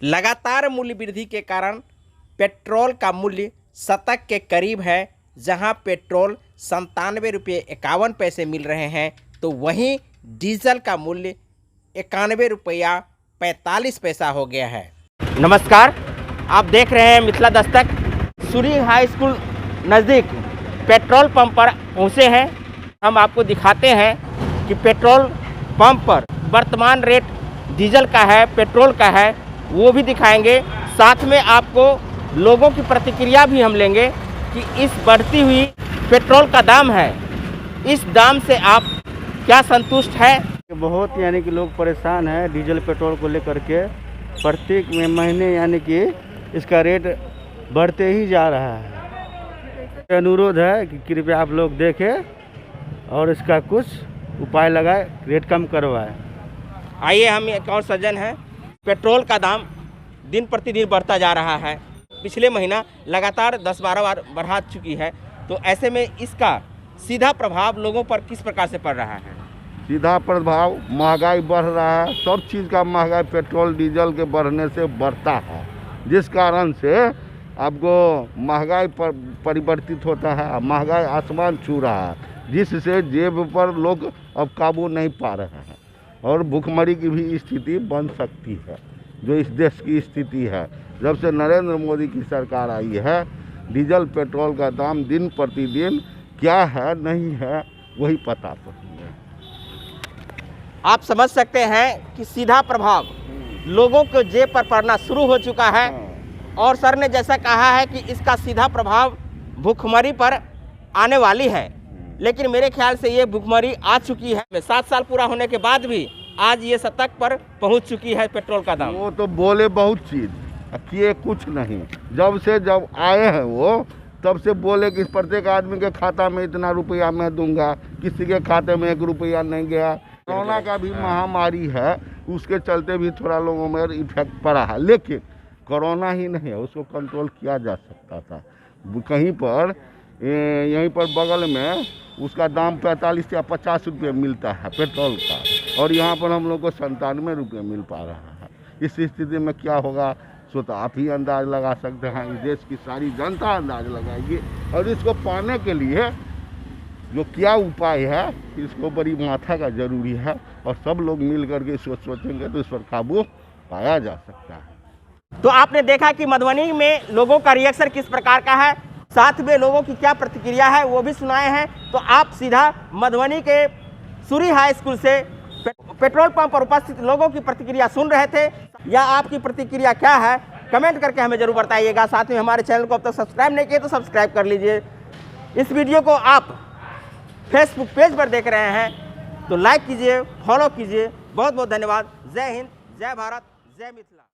लगातार मूल्य वृद्धि के कारण पेट्रोल का मूल्य शतक के करीब है। जहां पेट्रोल 97 रुपये 51 पैसे मिल रहे हैं तो वहीं डीजल का मूल्य 91 रुपया 45 पैसा हो गया है। नमस्कार, आप देख रहे हैं मिथिला दस्तक। सूरी हाई स्कूल नज़दीक पेट्रोल पंप पर पहुँचे हैं। हम आपको दिखाते हैं कि पेट्रोल पंप पर वर्तमान रेट डीजल का है, पेट्रोल का है, वो भी दिखाएंगे। साथ में आपको लोगों की प्रतिक्रिया भी हम लेंगे कि इस बढ़ती हुई पेट्रोल का दाम है, इस दाम से आप क्या संतुष्ट है। बहुत यानी कि लोग परेशान हैं डीजल पेट्रोल को लेकर के। प्रत्येक महीने यानी कि इसका रेट बढ़ते ही जा रहा है। अनुरोध है कि कृपया आप लोग देखें और इसका कुछ उपाय लगाए, रेट कम करवाए। आइए, हम एक और सज्जन हैं। पेट्रोल का दाम दिन प्रतिदिन बढ़ता जा रहा है। पिछले महीना लगातार 10-12 बार बढ़ा चुकी है, तो ऐसे में इसका सीधा प्रभाव लोगों पर किस प्रकार से पड़ रहा है? सीधा प्रभाव महंगाई बढ़ रहा है। सब चीज़ का महंगाई पेट्रोल डीजल के बढ़ने से बढ़ता है, जिस कारण से आपको महंगाई पर परिवर्तित होता है। महंगाई आसमान छू रहा है, जिससे जेब पर लोग अब काबू नहीं पा रहे हैं और भूखमरी की भी स्थिति बन सकती है, जो इस देश की स्थिति है। जब से नरेंद्र मोदी की सरकार आई है, डीजल पेट्रोल का दाम दिन प्रतिदिन क्या है नहीं है वही पता तो नहीं है। आप समझ सकते हैं कि सीधा प्रभाव लोगों को जेब पर पड़ना शुरू हो चुका है। और सर ने जैसा कहा है कि इसका सीधा प्रभाव भूखमरी पर आने वाली है, लेकिन मेरे ख्याल से ये भूखमरी आ चुकी है। 7 साल पूरा होने के बाद भी आज ये शतक पर पहुंच चुकी है पेट्रोल का दाम। वो तो बोले बहुत चीज़, किए कुछ नहीं। जब आए हैं वो तब से बोले कि प्रत्येक आदमी के खाता में इतना रुपया मैं दूंगा, किसी के खाते में 1 रुपया नहीं गया। कोरोना का भी महामारी है, उसके चलते भी थोड़ा लोगों में इफेक्ट पड़ा है, लेकिन कोरोना ही नहीं है, उसको कंट्रोल किया जा सकता था। कहीं पर यहीं पर बगल में उसका दाम 45 या 50 रुपये मिलता है पेट्रोल का, और यहाँ पर हम लोग को 97 रुपये मिल पा रहा है। इस स्थिति में क्या होगा सो तो आप ही अंदाज लगा सकते हैं। इस देश की सारी जनता अंदाज लगाएगी, और इसको पाने के लिए जो क्या उपाय है, इसको बड़ी माथा का जरूरी है, और सब लोग मिल करके सोचेंगे तो इस पर काबू पाया जा सकता है। तो आपने देखा कि मधुबनी में लोगों का रिएक्शन किस प्रकार का है, साथ में लोगों की क्या प्रतिक्रिया है वो भी सुनाए हैं। तो आप सीधा मधुबनी के सूरी हाई स्कूल से पेट्रोल पंप पर उपस्थित लोगों की प्रतिक्रिया सुन रहे थे, या आपकी प्रतिक्रिया क्या है कमेंट करके हमें जरूर बताइएगा। साथ में हमारे चैनल को अब तक सब्सक्राइब नहीं किए तो सब्सक्राइब कर लीजिए। इस वीडियो को आप फेसबुक पेज पर देख रहे हैं तो लाइक कीजिए, फॉलो कीजिए। बहुत बहुत धन्यवाद। जय हिंद, जय भारत, जय मिथिला।